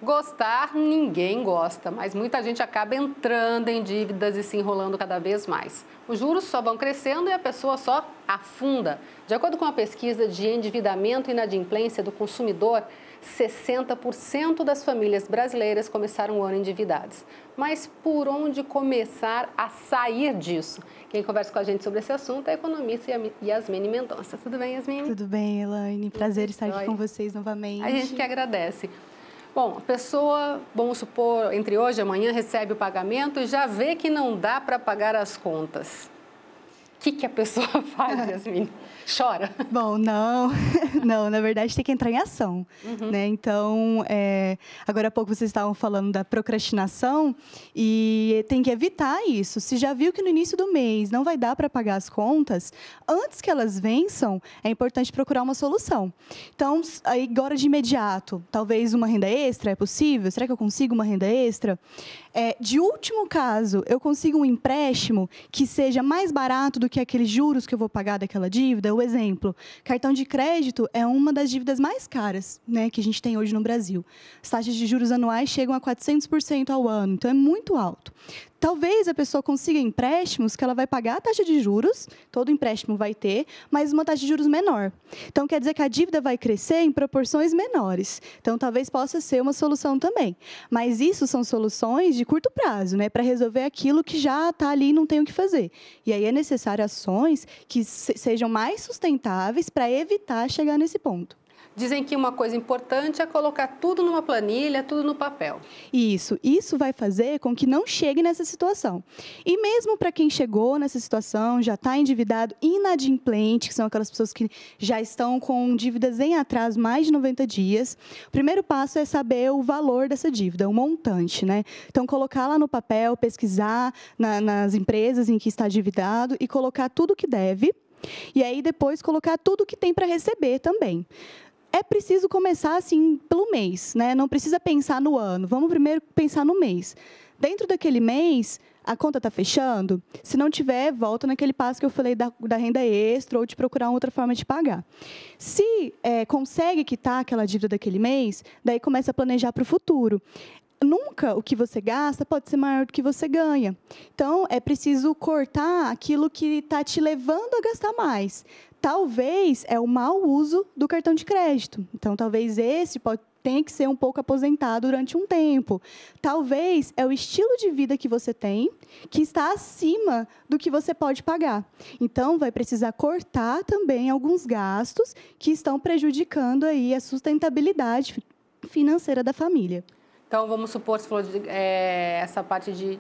Gostar, ninguém gosta, mas muita gente acaba entrando em dívidas e se enrolando cada vez mais. Os juros só vão crescendo e a pessoa só afunda. De acordo com a pesquisa de endividamento e inadimplência do consumidor, 60% das famílias brasileiras começaram o ano endividadas. Mas por onde começar a sair disso? Quem conversa com a gente sobre esse assunto é a economista Yasmine Mendonça. Tudo bem, Yasmine? Tudo bem, Elaine. Prazer estar aqui com vocês novamente. A gente que agradece. Bom, a pessoa, vamos supor, entre hoje e amanhã recebe o pagamento e já vê que não dá para pagar as contas. O que a pessoa faz, Yasmine? Chora? Bom, não, na verdade tem que entrar em ação, né? Então, agora há pouco vocês estavam falando da procrastinação e tem que evitar isso. Se já viu que no início do mês não vai dar para pagar as contas, antes que elas vençam, é importante procurar uma solução. Então, aí, agora de imediato, talvez uma renda extra, é possível? Será que eu consigo uma renda extra? De último caso, eu consigo um empréstimo que seja mais barato do que aqueles juros que eu vou pagar daquela dívida? O exemplo, cartão de crédito é uma das dívidas mais caras, né, que a gente tem hoje no Brasil. As taxas de juros anuais chegam a 400% ao ano, então é muito alto. Talvez a pessoa consiga empréstimos que ela vai pagar a taxa de juros, todo empréstimo vai ter, mas uma taxa de juros menor. Então, quer dizer que a dívida vai crescer em proporções menores. Então, talvez possa ser uma solução também. Mas isso são soluções de curto prazo, né, para resolver aquilo que já está ali e não tem o que fazer. E aí é necessário ações que sejam mais sustentáveis para evitar chegar nesse ponto. Dizem que uma coisa importante é colocar tudo numa planilha, tudo no papel. Isso vai fazer com que não chegue nessa situação. E mesmo para quem chegou nessa situação, já está endividado, inadimplente, que são aquelas pessoas que já estão com dívidas em atraso mais de 90 dias, o primeiro passo é saber o valor dessa dívida, o montante, né? Então, colocar lá no papel, pesquisar nas empresas em que está endividado e colocar tudo que deve. E aí, depois, colocar tudo que tem para receber também. É preciso começar, assim, pelo mês, né? Não precisa pensar no ano. Vamos primeiro pensar no mês. Dentro daquele mês, a conta está fechando? Se não tiver, volta naquele passo que eu falei da renda extra ou de procurar outra forma de pagar. Se consegue quitar aquela dívida daquele mês, daí começa a planejar para o futuro. Nunca o que você gasta pode ser maior do que você ganha. Então, é preciso cortar aquilo que está te levando a gastar mais. Talvez é o mau uso do cartão de crédito. Então, talvez tenha que ser um pouco aposentado durante um tempo. Talvez é o estilo de vida que você tem que está acima do que você pode pagar. Então, vai precisar cortar também alguns gastos que estão prejudicando aí a sustentabilidade financeira da família. Então, vamos supor, você falou essa parte de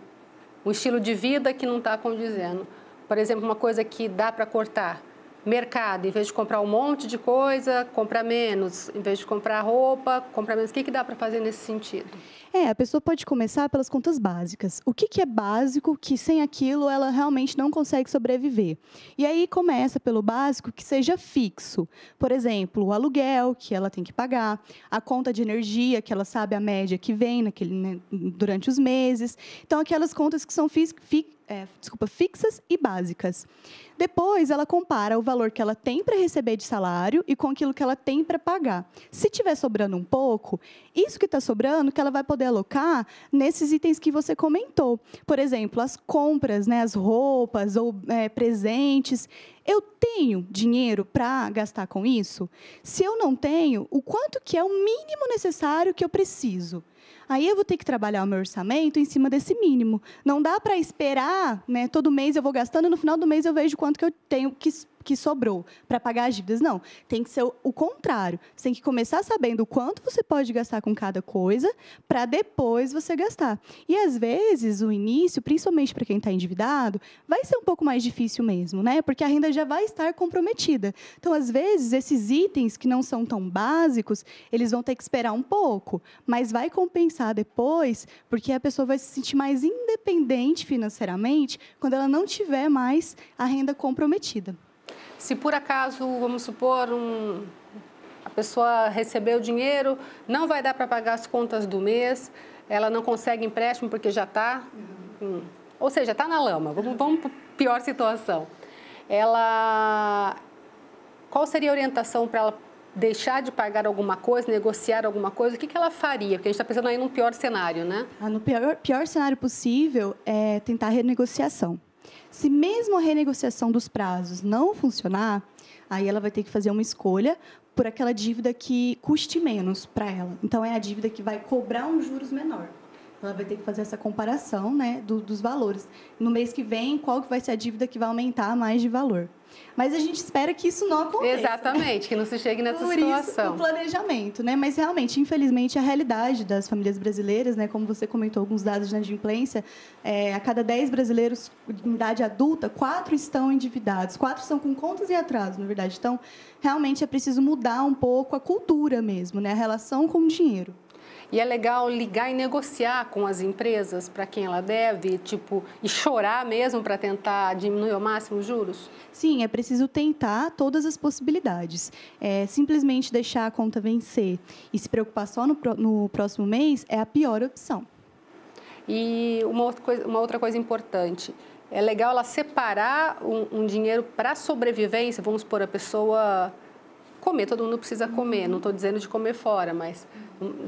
um estilo de vida que não está condizendo. Por exemplo, uma coisa que dá para cortar. Mercado, em vez de comprar um monte de coisa, compra menos. Em vez de comprar roupa, compra menos. O que dá para fazer nesse sentido? A pessoa pode começar pelas contas básicas. O que é básico, que sem aquilo ela realmente não consegue sobreviver? E aí começa pelo básico que seja fixo. Por exemplo, o aluguel, que ela tem que pagar, a conta de energia, que ela sabe a média que vem durante os meses. Então, aquelas contas que são fixas e básicas. Depois, ela compara o valor que ela tem para receber de salário e com aquilo que ela tem para pagar. Se tiver sobrando um pouco, isso que está sobrando, que ela vai poder alocar nesses itens que você comentou. Por exemplo, as compras, né, as roupas ou presentes. Eu tenho dinheiro para gastar com isso? Se eu não tenho, o quanto que é o mínimo necessário que eu preciso? Aí eu vou ter que trabalhar o meu orçamento em cima desse mínimo. Não dá para esperar, né, todo mês eu vou gastando e no final do mês eu vejo quanto que eu tenho que sobrou para pagar as dívidas. Não, tem que ser o contrário. Você tem que começar sabendo o quanto você pode gastar com cada coisa para depois você gastar. E, às vezes, o início, principalmente para quem está endividado, vai ser um pouco mais difícil mesmo, né? Porque a renda já vai estar comprometida. Então, às vezes, esses itens que não são tão básicos, eles vão ter que esperar um pouco, mas vai compensar depois, porque a pessoa vai se sentir mais independente financeiramente quando ela não tiver mais a renda comprometida. Se por acaso, vamos supor, a pessoa recebeu o dinheiro, não vai dar para pagar as contas do mês, ela não consegue empréstimo porque já está, ou seja, está na lama, vamos para a pior situação. Qual seria a orientação para ela deixar de pagar alguma coisa, negociar alguma coisa, o que ela faria? Porque a gente está pensando aí num pior cenário, né? No pior cenário possível é tentar renegociação. Se mesmo a renegociação dos prazos não funcionar, aí ela vai ter que fazer uma escolha por aquela dívida que custe menos para ela. Então, é a dívida que vai cobrar um juros menor. Ela vai ter que fazer essa comparação, né, dos valores. No mês que vem, qual que vai ser a dívida que vai aumentar mais de valor? Mas a gente espera que isso não aconteça. Exatamente, que não se chegue nessa Por situação. Isso, o planejamento, né? Mas realmente, infelizmente, a realidade das famílias brasileiras, né? Como você comentou alguns dados de inadimplência, a cada 10 brasileiros em idade adulta, 4 estão endividados, 4 estão com contas e atrasos, na verdade. Então, realmente é preciso mudar um pouco a cultura mesmo, né? A relação com o dinheiro. E é legal ligar e negociar com as empresas para quem ela deve, e chorar mesmo para tentar diminuir ao máximo os juros? Sim, é preciso tentar todas as possibilidades. Simplesmente deixar a conta vencer e se preocupar só no próximo mês é a pior opção. E uma outra coisa importante, é legal ela separar um dinheiro para sobrevivência, vamos supor, a pessoa comer, todo mundo precisa comer, não estou dizendo de comer fora, mas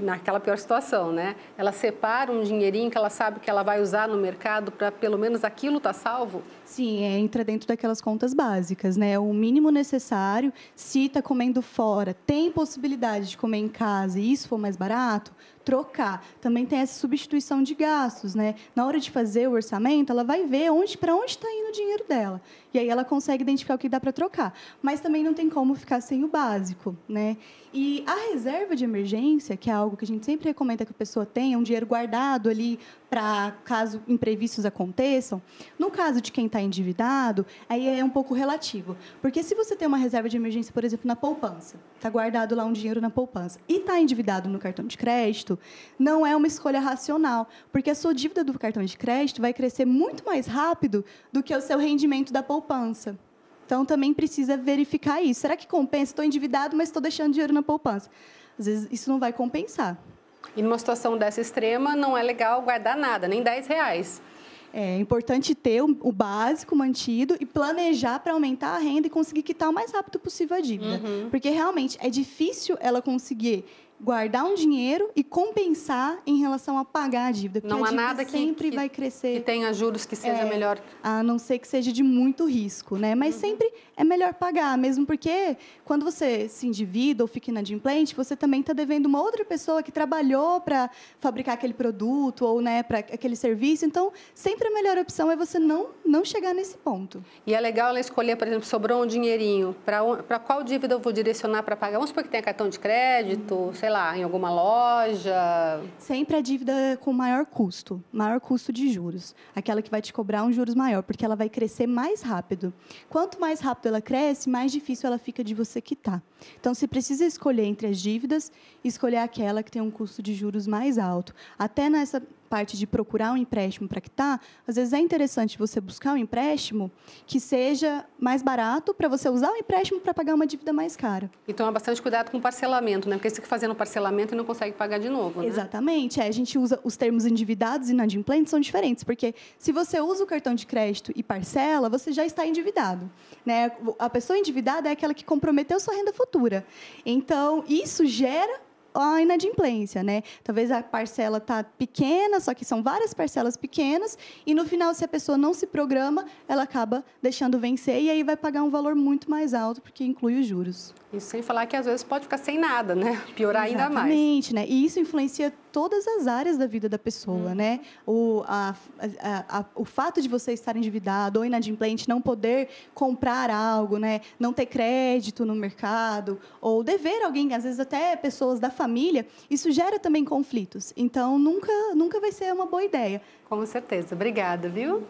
naquela pior situação, né? Ela separa um dinheirinho que ela sabe que ela vai usar no mercado para pelo menos aquilo estar salvo? Sim, entra dentro daquelas contas básicas, né? O mínimo necessário, se está comendo fora, tem possibilidade de comer em casa e isso for mais barato, trocar. Também tem essa substituição de gastos, né? Na hora de fazer o orçamento, ela vai ver para onde está indo o dinheiro dela. E aí ela consegue identificar o que dá para trocar. Mas também não tem como ficar sem o básico, né? E a reserva de emergência, que é algo que a gente sempre recomenda que a pessoa tenha, um dinheiro guardado ali para caso imprevistos aconteçam. No caso de quem está endividado, aí é um pouco relativo. Porque se você tem uma reserva de emergência, por exemplo, na poupança, está guardado lá um dinheiro na poupança, e está endividado no cartão de crédito, não é uma escolha racional, porque a sua dívida do cartão de crédito vai crescer muito mais rápido do que o seu rendimento da poupança. Então, também precisa verificar isso. Será que compensa? Estou endividado, mas estou deixando dinheiro na poupança. Às vezes, isso não vai compensar. E numa situação dessa extrema, não é legal guardar nada, nem R$10. É importante ter o básico mantido e planejar para aumentar a renda e conseguir quitar o mais rápido possível a dívida. Porque, realmente, é difícil ela conseguir guardar um dinheiro e compensar em relação a pagar a dívida. Porque não a há dívida nada sempre vai crescer. Que tenha juros que seja melhor. A não ser que seja de muito risco, né? Mas sempre é melhor pagar, mesmo porque quando você se endivida ou fica inadimplente, você também está devendo uma outra pessoa que trabalhou para fabricar aquele produto ou, né, para aquele serviço. Então, sempre a melhor opção é você não chegar nesse ponto. E é legal ela escolher, por exemplo, sobrou um dinheirinho, para qual dívida eu vou direcionar para pagar? Vamos supor que tenha cartão de crédito, sei lá, em alguma loja. Sempre a dívida com maior custo de juros. Aquela que vai te cobrar um juros maior, porque ela vai crescer mais rápido. Quanto mais rápido ela cresce, mais difícil ela fica de você quitar. Então, você precisa escolher entre as dívidas e escolher aquela que tem um custo de juros mais alto. Até nessa parte de procurar um empréstimo para quitar, às vezes é interessante você buscar um empréstimo que seja mais barato para você usar o empréstimo para pagar uma dívida mais cara. E tomar bastante cuidado com o parcelamento, né? Porque você fica fazendo parcelamento e não consegue pagar de novo, né? Exatamente. A gente usa os termos endividados e inadimplentes são diferentes, porque se você usa o cartão de crédito e parcela, você já está endividado, né? A pessoa endividada é aquela que comprometeu sua renda futura. Então, isso gera a inadimplência, né? Talvez a parcela está pequena, só que são várias parcelas pequenas, e no final, se a pessoa não se programa, ela acaba deixando vencer e aí vai pagar um valor muito mais alto, porque inclui os juros. Isso sem falar que às vezes pode ficar sem nada, né? Piorar ainda mais. Exatamente, né? E isso influencia todas as áreas da vida da pessoa, né? O fato de você estar endividado ou inadimplente, não poder comprar algo, né? Não ter crédito no mercado, ou dever alguém, às vezes até pessoas da família, isso gera também conflitos. Então, nunca vai ser uma boa ideia. Com certeza. Obrigada, viu?